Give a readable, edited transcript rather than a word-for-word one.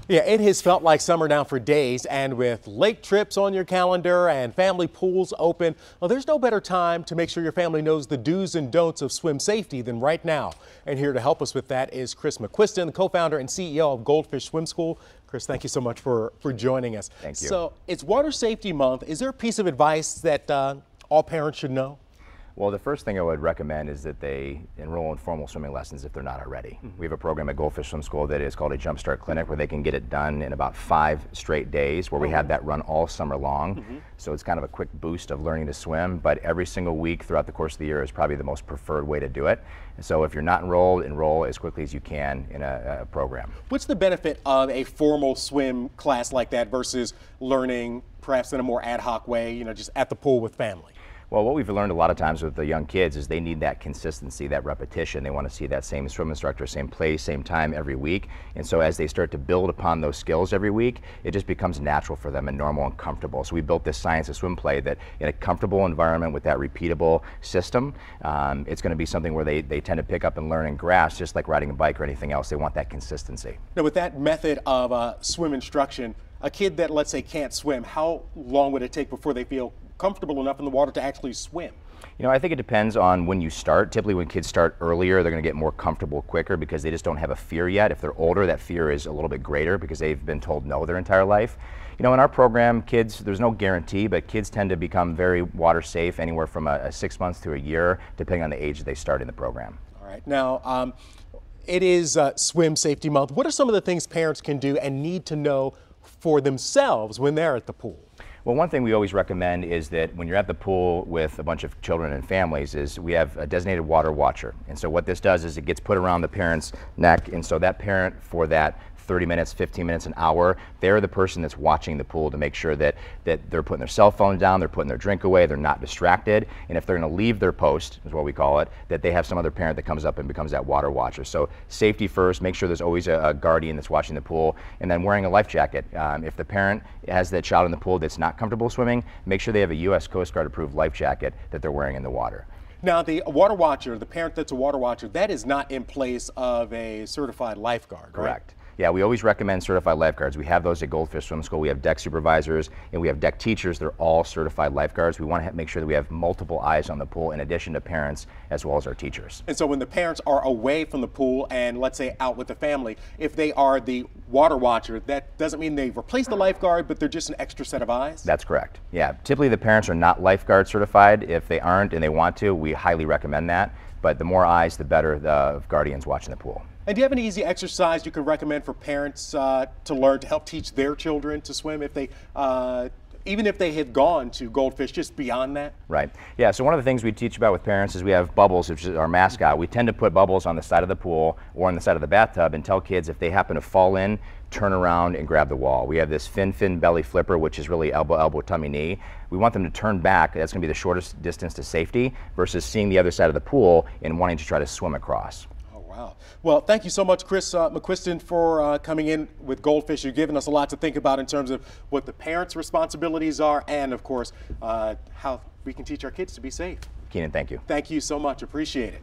Yeah, it has felt like summer now for days, and with lake trips on your calendar and family pools open, well, there's no better time to make sure your family knows the do's and don'ts of swim safety than right now. And here to help us with that is Chris McQuiston, the co-founder and CEO of Goldfish Swim School. Chris, thank you so much for joining us. Thank you. So it's Water Safety Month. Is there a piece of advice that all parents should know? Well, the first thing I would recommend is that they enroll in formal swimming lessons if they're not already. We have a program at Goldfish Swim School that is called a Jumpstart Clinic, where they can get it done in about 5 straight days, where we have that run all summer long. So it's kind of a quick boost of learning to swim, but every single week throughout the course of the year is probably the most preferred way to do it. And so if you're not enrolled, enroll as quickly as you can in a program. What's the benefit of a formal swim class like that versus learning perhaps in a more ad hoc way, you know, just at the pool with family? Well, what we've learned a lot of times with the young kids is they need that consistency, that repetition. They want to see that same swim instructor, same place, same time every week. And so as they start to build upon those skills every week, it just becomes natural for them and normal and comfortable. So we built this Science of Swim play that in a comfortable environment with that repeatable system, it's going to be something where they tend to pick up and learn and grasp, just like riding a bike or anything else. They want that consistency. Now, with that method of swim instruction, a kid that, let's say, can't swim, how long would it take before they feel comfortable enough in the water to actually swim? You know, I think it depends on when you start. Typically when kids start earlier, they're going to get more comfortable quicker because they just don't have a fear yet. If they're older, that fear is a little bit greater because they've been told no their entire life. You know, in our program, kids, there's no guarantee, but kids tend to become very water safe anywhere from a 6 months to a year, depending on the age that they start in the program. All right. Now, it is Swim Safety Month. What are some of the things parents can do and need to know for themselves when they're at the pool? Well, one thing we always recommend is that when you're at the pool with a bunch of children and families is we have a designated water watcher. And so what this does is it gets put around the parent's neck, and so that parent for that 30 minutes, 15 minutes, an hour, they're the person that's watching the pool to make sure that they're putting their cell phone down, they're putting their drink away, they're not distracted, and if they're going to leave their post, is what we call it, that they have some other parent that comes up and becomes that water watcher. So safety first, make sure there's always a guardian that's watching the pool, and then wearing a life jacket. If the parent has that child in the pool that's not comfortable swimming, make sure they have a U.S. Coast Guard approved life jacket that they're wearing in the water. Now, the water watcher, the parent that's a water watcher, that is not in place of a certified lifeguard, correct? Right? Yeah, we always recommend certified lifeguards. We have those at Goldfish Swim School. We have deck supervisors and we have deck teachers. They're all certified lifeguards. We want to make sure that we have multiple eyes on the pool in addition to parents as well as our teachers. And so when the parents are away from the pool and let's say out with the family, if they are the water watcher, that doesn't mean they've replaced the lifeguard, but they're just an extra set of eyes? That's correct. Yeah, typically the parents are not lifeguard certified. If they aren't and they want to, we highly recommend that. But the more eyes, the better the guardians watching the pool. And do you have any easy exercise you can recommend for parents to learn to help teach their children to swim if they, even if they had gone to Goldfish, just beyond that? Right. Yeah, so one of the things we teach about with parents is we have Bubbles, which is our mascot. We tend to put Bubbles on the side of the pool or on the side of the bathtub and tell kids if they happen to fall in, turn around and grab the wall. We have this fin belly flipper, which is really elbow, tummy, knee. We want them to turn back. That's going to be the shortest distance to safety versus seeing the other side of the pool and wanting to try to swim across. Wow. Well, thank you so much, Chris McQuiston, for coming in with Goldfish. You've given us a lot to think about in terms of what the parents' responsibilities are and, of course, how we can teach our kids to be safe. Keenan, thank you. Thank you so much. Appreciate it.